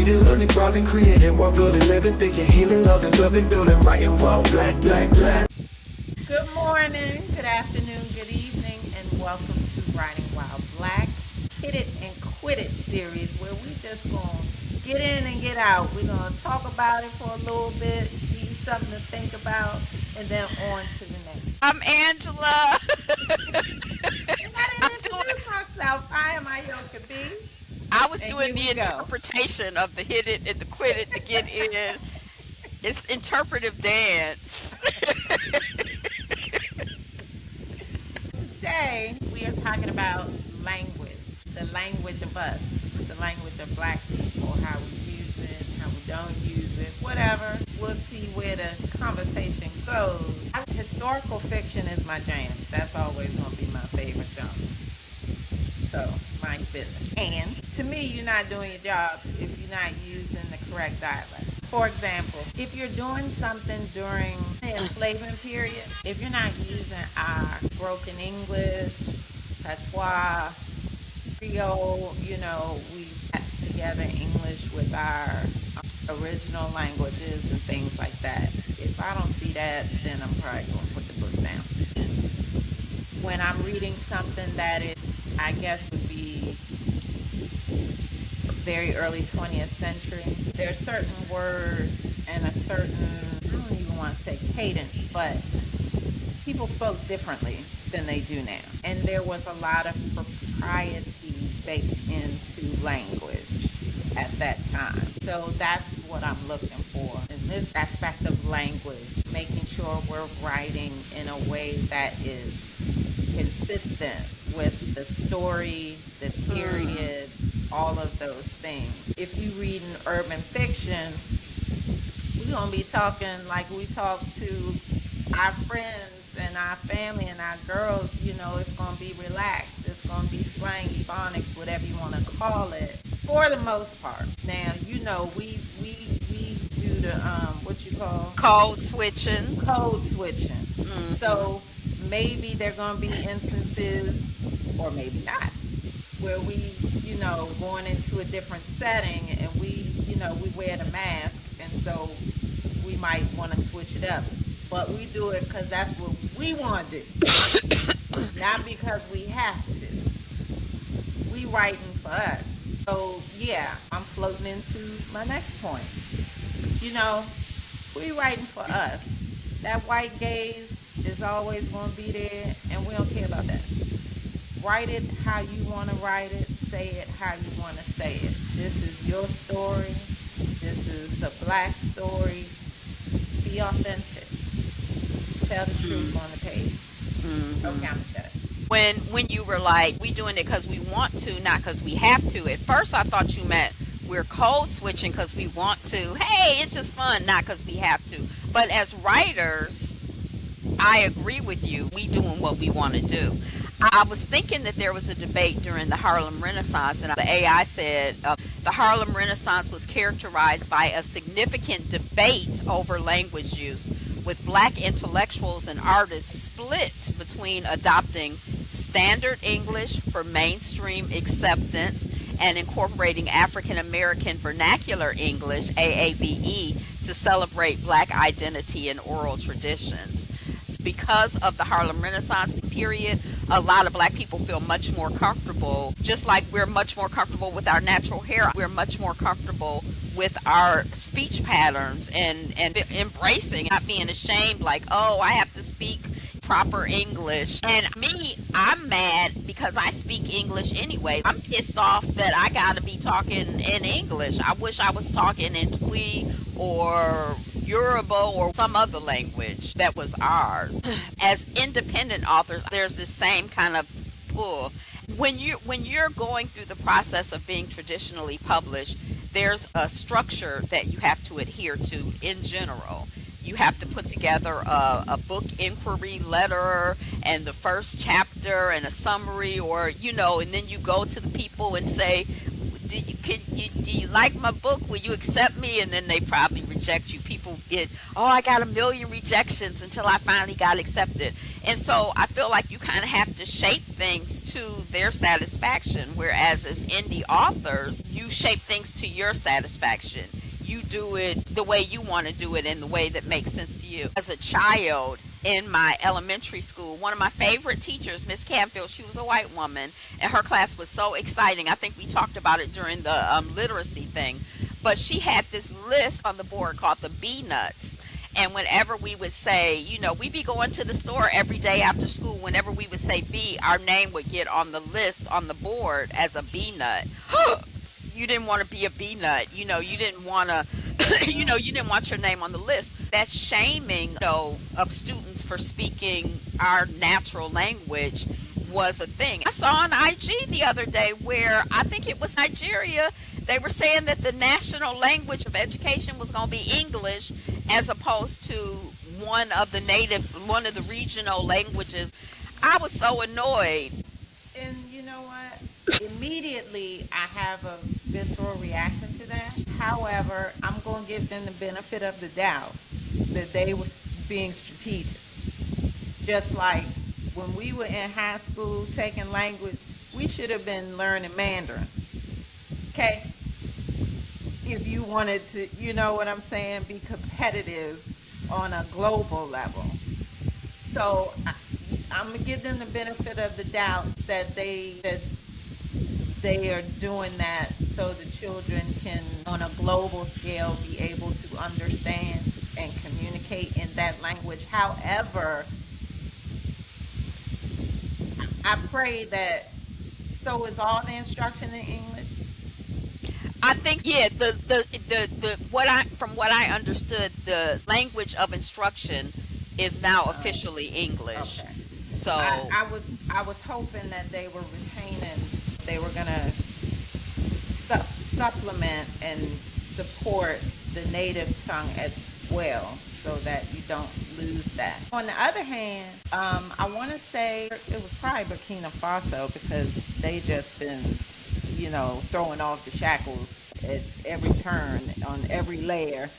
Reading, learning, thriving, creating, while building, living, thinking, healing, loving, building, writing while black, black, black. Good morning, good afternoon, good evening, and welcome to Writing While Black, Hit It and Quit It series, where we just gonna get in and get out. We're gonna talk about it for a little bit, give you something to think about, and then on to the next. I'm Angela. And I didn't introduce myself. I am Ayoka B. I was And doing here the we go. interpretation of the hit it and the quit it to get in. It's interpretive dance. Today, we are talking about language, the language of us, the language of black people, how we use it, how we don't use it, whatever. We'll see where the conversation goes. Historical fiction is my jam. That's always going to be my favorite genre. So, mind your business. And to me, you're not doing your job if you're not using the correct dialect. For example, if you're doing something during the enslavement period, if you're not using our broken English, patois, Creole, we patch together English with our original languages and things like that. If I don't see that, then I'm probably going to put the book down. When I'm reading something that I guess would be very early 20th century, there are certain words and a certain, I don't even want to say cadence, but people spoke differently than they do now. And there was a lot of propriety baked into language at that time. So that's what I'm looking for in this aspect of language, making sure we're writing in a way that is consistent with the story, the period, all of those things. If you read an urban fiction, we're going to be talking like we talk to our friends and our family and our girls. It's going to be relaxed. It's going to be slang, phonics, whatever you want to call it, for the most part. Now, we do the, what you call? Code switching. Code switching. Mm-hmm. So maybe there are going to be instances, or maybe not, where we, going into a different setting and we wear the mask, and so we might want to switch it up. But we do it because that's what we want to do, not because we have to. We writing for us. So, yeah, I'm floating into my next point. We writing for us. That white gaze is always going to be there, and we don't care about that. Write it how you want to write it. Say it how you want to say it. This is your story. This is a black story. Be authentic. Tell the truth on the page. Okay, I'm going to shut up. When you were like, we doing it because we want to, not because we have to. At first, I thought you meant we're code switching because we want to. Hey, it's just fun, not because we have to. But as writers, I agree with you. We doing what we want to do. I was thinking that there was a debate during the Harlem Renaissance, and the AI said the Harlem Renaissance was characterized by a significant debate over language use, with black intellectuals and artists split between adopting standard English for mainstream acceptance and incorporating African American vernacular English, AAVE, to celebrate black identity and oral traditions. Because of the Harlem Renaissance period, a lot of black people feel much more comfortable, just like we're much more comfortable with our natural hair. We're much more comfortable with our speech patterns and embracing, not being ashamed, like, oh, I have to speak proper English. And me, I'm mad because I speak English anyway. I'm pissed off that I gotta be talking in English. I wish I was talking in Twi or Yoruba or some other language that was ours. As independent authors, there's this same kind of pull. When you're going through the process of being traditionally published, there's a structure that you have to adhere to in general. You have to put together a book inquiry letter and the first chapter and a summary, or and then you go to the people and say, do you like my book? Will you accept me? And then they probably reject reject you. People get, oh, I got a million rejections until I finally got accepted. And so I feel like you kind of have to shape things to their satisfaction, whereas as indie authors, you shape things to your satisfaction. You do it the way you want to do it in the way that makes sense to you. As a child in my elementary school, one of my favorite teachers, Miss Canfield, she was a white woman, and her class was so exciting. I think we talked about it during the literacy thing. But she had this list on the board called the B nuts. And whenever we would say, you know, we'd be going to the store every day after school, whenever we would say B, our name would get on the list on the board as a B nut. You didn't want to be a B nut. You know, you didn't want to, you didn't want your name on the list. That shaming, of students for speaking our natural language was a thing. I saw on IG the other day where I think it was Nigeria. They were saying that the national language of education was going to be English as opposed to one of the regional languages. I was so annoyed. And you know what? Immediately, I have a visceral reaction to that. However, I'm going to give them the benefit of the doubt that they was being strategic. Just like when we were in high school taking language, we should have been learning Mandarin. Okay? If you wanted to, you know what I'm saying, be competitive on a global level. So I'm going to give them the benefit of the doubt that they are doing that so the children can, on a global scale, be able to understand and communicate in that language. However, I pray that, so is all the instruction in English? I think, yeah, from what I understood, the language of instruction is now officially English. Okay. So I was hoping that they were gonna supplement and support the native tongue as well, so that you don't lose that. On the other hand, I want to say it was probably Burkina Faso, because they just been, throwing off the shackles at every turn, on every layer.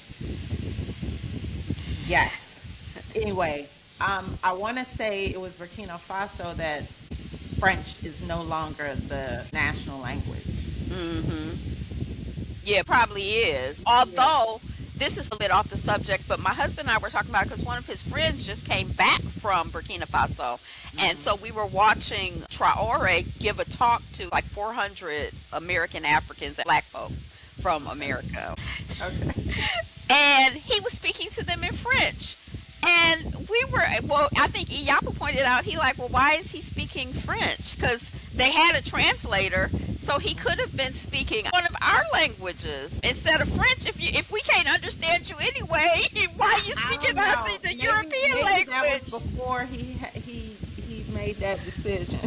Yes. Anyway, I want to say it was Burkina Faso that French is no longer the national language. yeah, it probably is. Although this is a bit off the subject, but my husband and I were talking about it because one of his friends just came back from Burkina Faso. And so we were watching Traore give a talk to like 400 American Africans, black folks from America. Okay. And he was speaking to them in French. And I think Iyapa pointed out, why is he speaking French? Because they had a translator, so he could have been speaking one of our languages instead of French. If we can't understand you anyway, why are you speaking us in the European language? That was before he made that decision.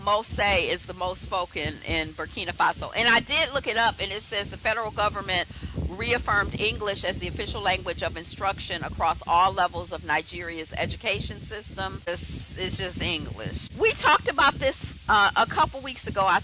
Mose is the most spoken in Burkina Faso. And I did look it up, and it says the federal government reaffirmed English as the official language of instruction across all levels of Nigeria's education system. This is just English. We talked about this a couple weeks ago.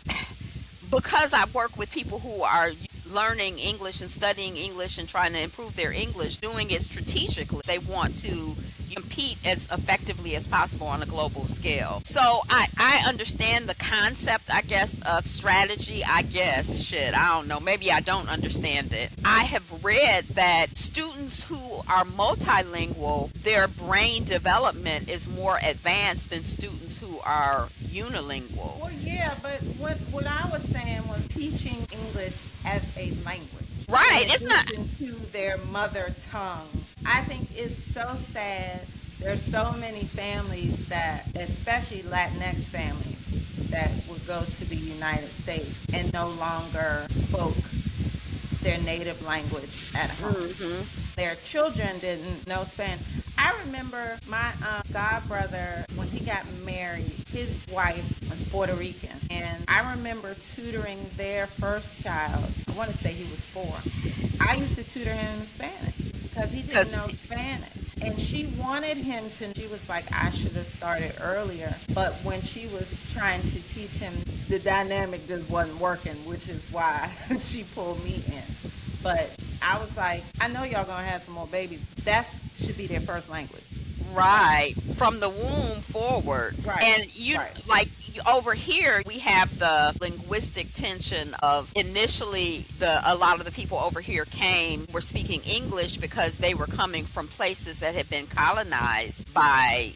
Because I work with people who are learning English and studying English and trying to improve their English, doing it strategically. They want to compete as effectively as possible on a global scale. So I understand the concept, I guess, of strategy. I don't know. Maybe I don't understand it. I have read that students who are multilingual, their brain development is more advanced than students who are unilingual. Well, yeah, but what I was saying was teaching English as a language. Right, it's not to their mother tongue. I think it's so sad. There's so many families that, especially Latinx families, that would go to the United States and no longer spoke their native language at home. Their children didn't know Spanish. I remember my godbrother, when he got married, his wife was Puerto Rican. And I remember tutoring their first child. I want to say he was 4. I used to tutor him in Spanish because he didn't know Spanish. And she wanted him to, she was like, I should have started earlier. But when she was trying to teach him the dynamic just wasn't working, which is why she pulled me in. But I was like, I know y'all gonna have some more babies. That should be their first language. Right, from the womb forward. Right. And you Right. like over here we have the linguistic tension of initially a lot of the people over here were speaking English because they were coming from places that had been colonized by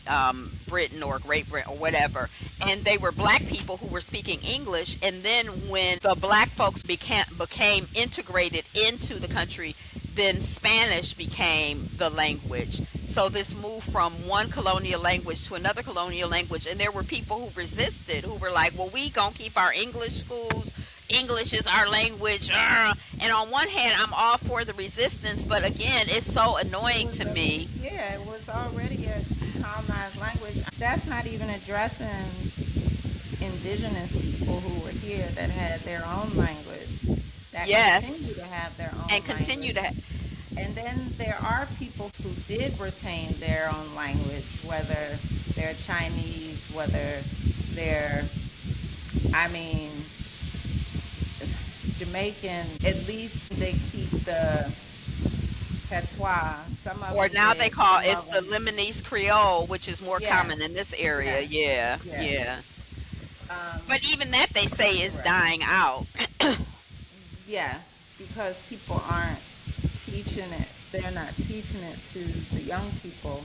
Britain or Great Britain or whatever, and they were black people who were speaking English. And then when the black folks became integrated into the country, then Spanish became the language. So this moved from one colonial language to another colonial language, and there were people who resisted, who were like, well, we gonna keep our English schools. English is our language. And on one hand, I'm all for the resistance, but again, it's so annoying to me. Yeah, it was already a colonized language. That's not even addressing indigenous people who were here that had their own language. That Yes. continue to have their own And continue to language. And then there are people who did retain their own language, whether they're Chinese, whether they're, I mean, Jamaican. At least they keep the patois. Some of or them now did, they call some it's of the them- Lebanese Creole, which is more Yes. common in this area. Yes. Yeah, Yes. yeah. um, But even that they say is Correct. dying out. Yes, because people aren't teaching it. They're not teaching it to the young people.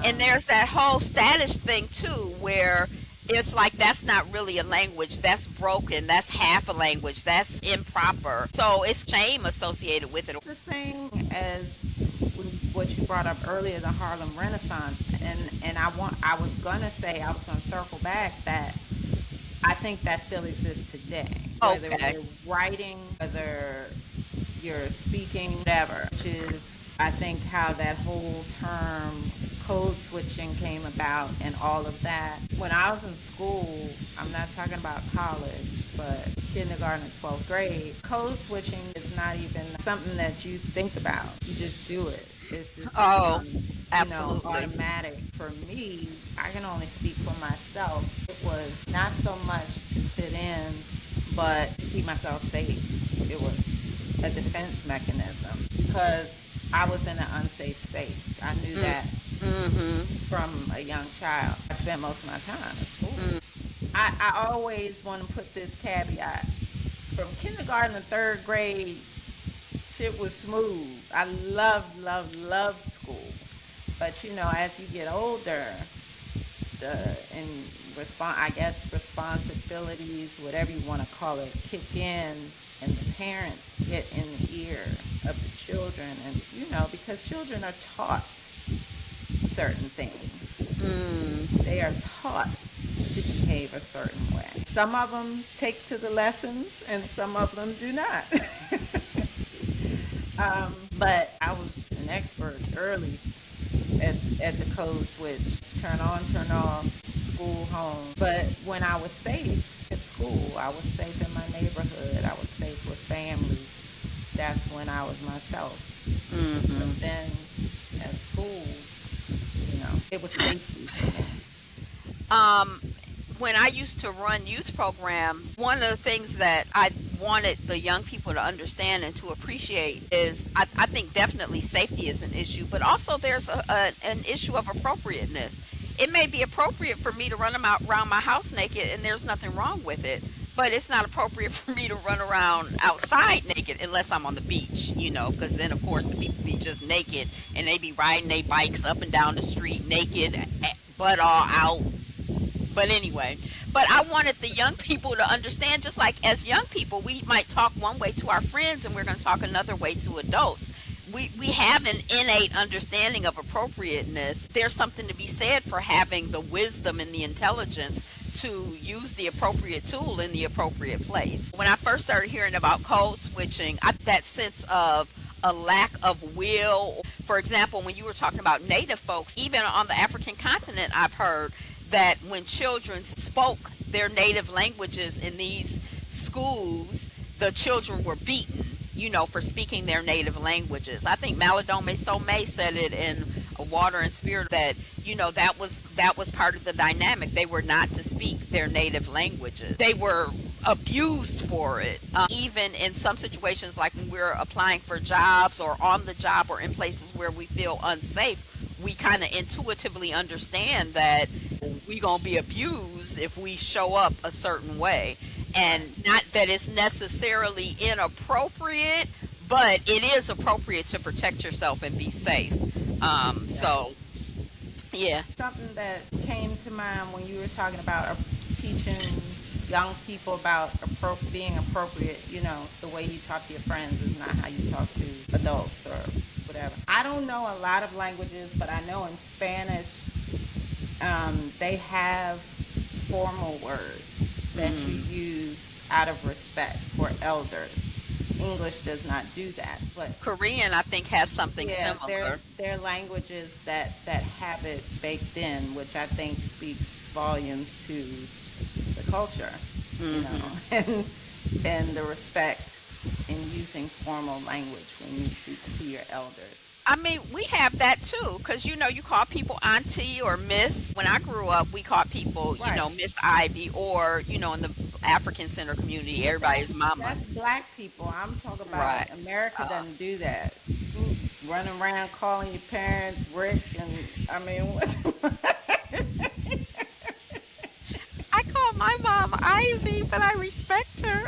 And there's that whole status thing too, where it's like that's not really a language, that's broken, that's half a language, that's improper. So it's shame associated with it. The same as what you brought up earlier, the Harlem Renaissance, and I was gonna circle back that I think that still exists today. Whether Okay. you're writing, whether you're speaking, whatever, which is, I think, how that whole term code switching came about and all of that. When I was in school, I'm not talking about college, but kindergarten and 12th grade, code switching is not even something that you think about. You just do it. It's just Absolutely. automatic. For me, I can only speak for myself. It was not so much to fit in, but to keep myself safe. It was a defense mechanism because I was in an unsafe space. I knew that from a young child. I spent most of my time at school. I always want to put this caveat. From kindergarten to third grade, shit was smooth. I love school. But as you get older, I guess responsibilities, whatever you want to call it, kick in, and the parents get in the ear of the children, and because children are taught certain things. They are taught to behave a certain way. Some of them take to the lessons, and some of them do not. But I was an expert early at the code switch. Turn on, turn off, school, home. But when I was safe at school, I was safe in my neighborhood, I was safe with family. That's when I was myself. But then at school, it was safety for me. When I used to run youth programs, one of the things that I wanted the young people to understand and to appreciate is I think definitely safety is an issue, but also there's an issue of appropriateness. It may be appropriate for me to run around my house naked, and there's nothing wrong with it, but it's not appropriate for me to run around outside naked unless I'm on the beach, because then, of course, the people be just naked, and they be riding their bikes up and down the street naked, butt all out. But anyway, I wanted the young people to understand, just like as young people, we might talk one way to our friends and we're going to talk another way to adults. We have an innate understanding of appropriateness. There's something to be said for having the wisdom and the intelligence to use the appropriate tool in the appropriate place. When I first started hearing about code switching, that sense of a lack of will. For example, when you were talking about Native folks, even on the African continent, I've heard that when children spoke their native languages in these schools, the children were beaten, for speaking their native languages. I think Maladome Somé said it in A Water and Spirit that that was part of the dynamic. They were not to speak their native languages. They were abused for it. Even in some situations, like when we're applying for jobs or on the job or in places where we feel unsafe, we kind of intuitively understand that we gonna be abused if we show up a certain way, and not that it's necessarily inappropriate, but it is appropriate to protect yourself and be safe. So yeah. Something that came to mind when you were talking about teaching young people about being appropriate, the way you talk to your friends is not how you talk to adults or whatever. I don't know a lot of languages, but I know in Spanish, they have formal words that you use out of respect for elders. English does not do that, but Korean, I think, has something similar. there are languages that have it baked in, which I think speaks volumes to the culture, and the respect in using formal language when you speak to your elders. I mean, we have that too, because you call people auntie or miss. When I grew up, we called people, Right. Miss Ivy, or in the African Center community, everybody's mama. That's black people. I'm talking about Right. America doesn't do that. Running around calling your parents Rick, and I mean, I call my mom Ivy, but I respect her.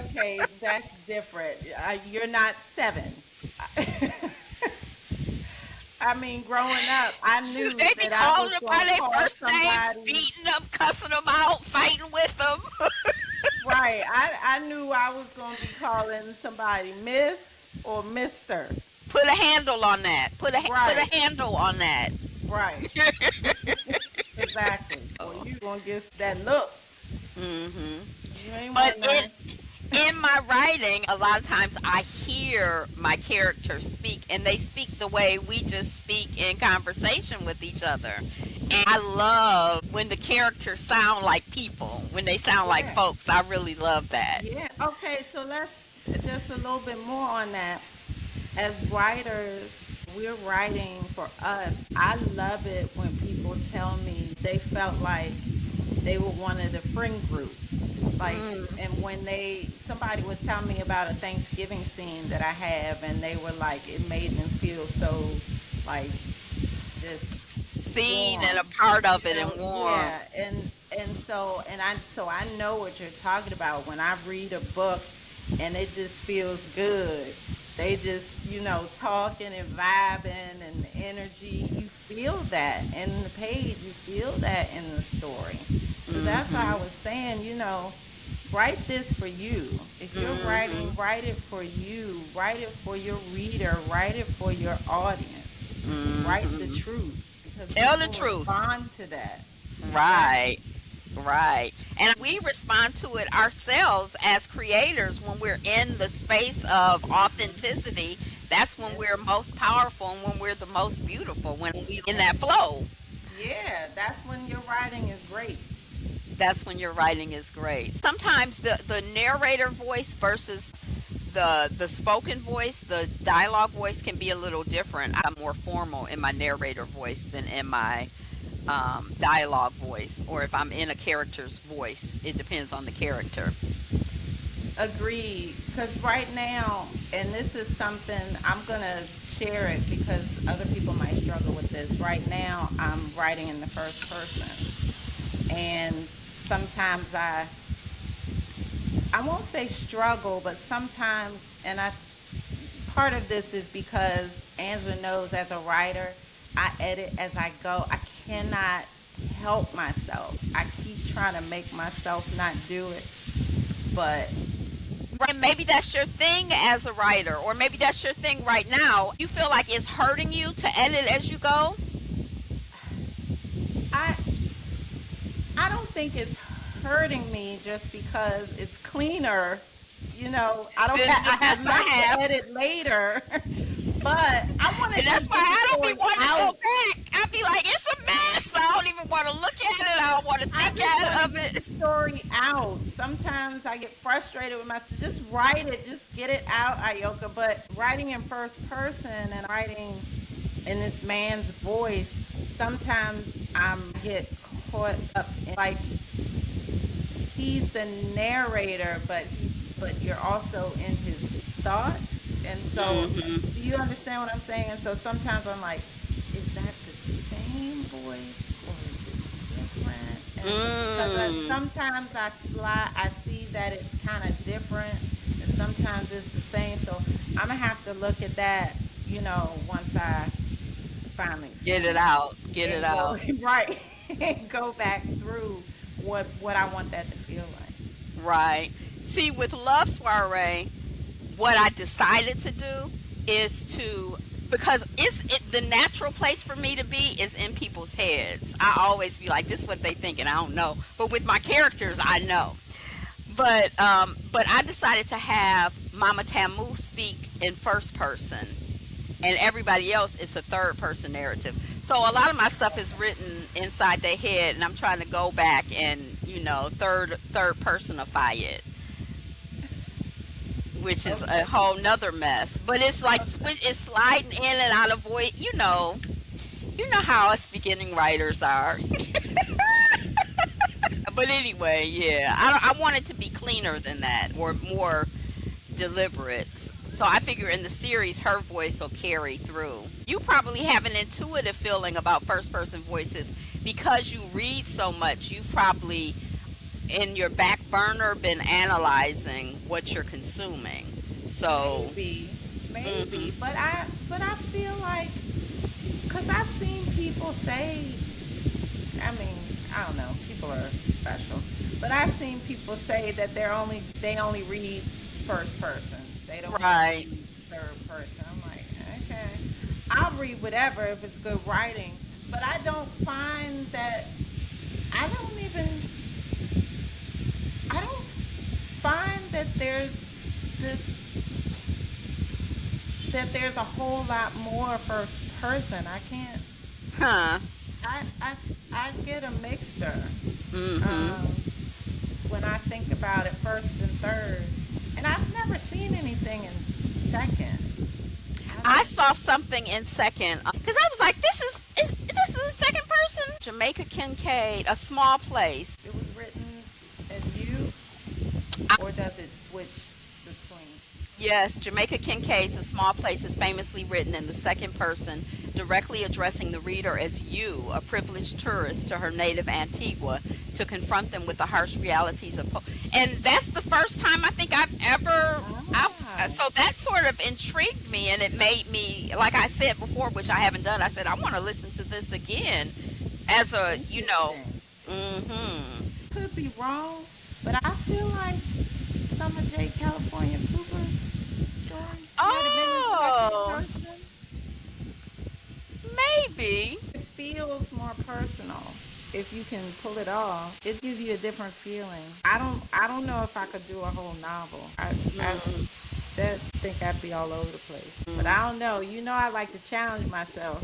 okay, that's different. You're not 7. I mean, growing up, I knew Shoot, they be that I calling was them by going to their call first names, somebody. beating them, cussing them out, fighting with them. Right. I knew I was going to be calling somebody Miss or Mister. Put a handle on that. Put a Right. handle on that. Right. Exactly. Well, you going to get that look. hmm You ain't But want none. in my writing, a lot of times I hear my characters speak, and they speak the way we just speak in conversation with each other. And I love when the characters sound like people, when they sound like Yeah. folks. I really love that. Yeah. Okay. So let's just a little bit more on that. As writers, we're writing for us. I love it when people tell me they felt like they were one of the friend group. Like, and when somebody was telling me about a Thanksgiving scene that I have, and they were like, it made them feel so, like, just Seen and a warm. part of it and warm. Yeah, and I know what you're talking about. When I read a book and it just feels good, they just talking and vibing and the energy. You feel that in the page. You feel that in the story. So that's why I was saying, write this for you. If you're writing, write it for you. Write it for your reader. Write it for your audience. Write the truth, because Tell the people truth. respond to that. Right. Right. And we respond to it ourselves as creators when we're in the space of authenticity. That's when we're most powerful and when we're the most beautiful, when we in that flow. Yeah, that's when your writing is great. That's when your writing is great. Sometimes the narrator voice versus the spoken voice, the dialogue voice can be a little different. I'm more formal in my narrator voice than in my dialogue voice, or if I'm in a character's voice. It depends on the character. Agreed. Because right now, and this is something I'm going to share it because other people might struggle with this. Right now, I'm writing in the first person. And sometimes I won't say struggle, but sometimes, part of this is because Angela knows as a writer, I edit as I go. I cannot help myself. I keep trying to make myself not do it, but Right, maybe that's your thing as a writer, or maybe that's your thing right now. You feel like it's hurting you to edit as you go? I I don't think it's hurting me just because it's cleaner. I don't. Than I have I have. to edit later, but I want to And that's just why get I the don't be story wanting to go out. back. I be like, it's a mess. I don't even want to look at it. I don't want to I think just of want to it. get the story out. Sometimes I get frustrated with myself. Just write it. Just get it out, Ayoka. But writing in first person and writing in this man's voice, sometimes get caught up in, like, he's the narrator, but you're also in his thoughts. And so, Mm-hmm. do you understand what I'm saying? And so sometimes I'm like, is that the same voice or is it different? And because sometimes I see that it's kind of different, and sometimes it's the same. So I'm gonna have to look at that, once I finally Get it finish out. Get it and go out. right and go back through what I want that to feel like. Right. See, with Love Soiree, what I decided to do is to, because the natural place for me to be is in people's heads. I always be like, this is what they think, and I don't know. But with my characters, I know. But I decided to have Mama Tamu speak in first person, and everybody else is a third person narrative. So a lot of my stuff is written inside their head, and I'm trying to go back and third personify it, which is a whole nother mess. But it's like it's sliding in and out of voice. You know how us beginning writers are. But anyway, yeah, I want it to be cleaner than that, or more deliberate. So I figure in the series, her voice will carry through. You probably have an intuitive feeling about first person voices because you read so much. You've probably, in your back burner, been analyzing what you're consuming. So maybe, but I feel like, because I've seen people say, I mean, I don't know, people are special, but I've seen people say that they only read first person. They don't right. read third person. I'm like, okay, I'll read whatever if it's good writing, but I don't find that. I don't find that there's a whole lot more first person. I can't. Huh. I get a mixture Mm-hmm. when I think about it, first and third, and I've never seen anything in second. I saw something in second because I was like, this is the second person. Jamaica Kincaid, A Small Place. It was written as you, or does it switch between? Yes, Jamaica Kincaid's A Small Place is famously written in the second person, directly addressing the reader as you, a privileged tourist to her native Antigua, to confront them with the harsh realities of and that's the first time I think I've ever so that sort of intrigued me, and it made me, like I said before, which I haven't done, I said I want to listen to this again as a Could be wrong, but I feel like some of J. California Cooper's stories might have been in second person. Maybe. It feels more personal if you can pull it off. It gives you a different feeling. I don't know if I could do a whole novel. I think I'd be all over the place. But I don't know. I like to challenge myself.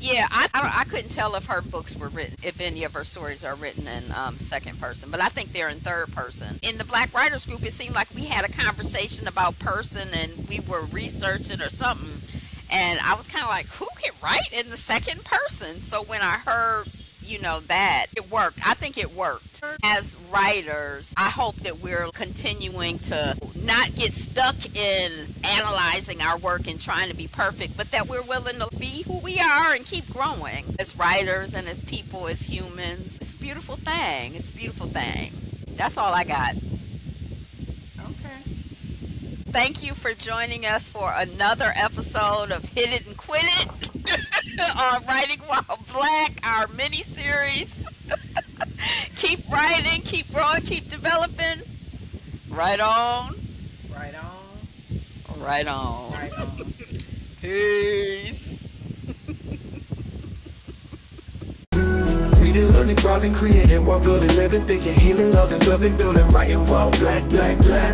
Yeah, I couldn't tell if her books were written, if any of her stories are written in second person, but I think they're in third person. In the Black Writers Group, it seemed like we had a conversation about person, and we were researching or something, and I was kind of like, who can write in the second person? So when I heard, that, it worked. I think it worked. As writers, I hope that we're continuing to not get stuck in analyzing our work and trying to be perfect, but that we're willing to be who we are and keep growing as writers and as people, as humans. It's a beautiful thing. It's a beautiful thing. That's all I got. Okay. Thank you for joining us for another episode of Hit It and Quit It on Writing While Black, our mini-series. Keep writing, keep growing, keep developing. Right on. Right on. Right on. Right on. Peace. Reading, learning, growing, creating, while building, living, thinking, healing, loving, building, writing while black, black, black.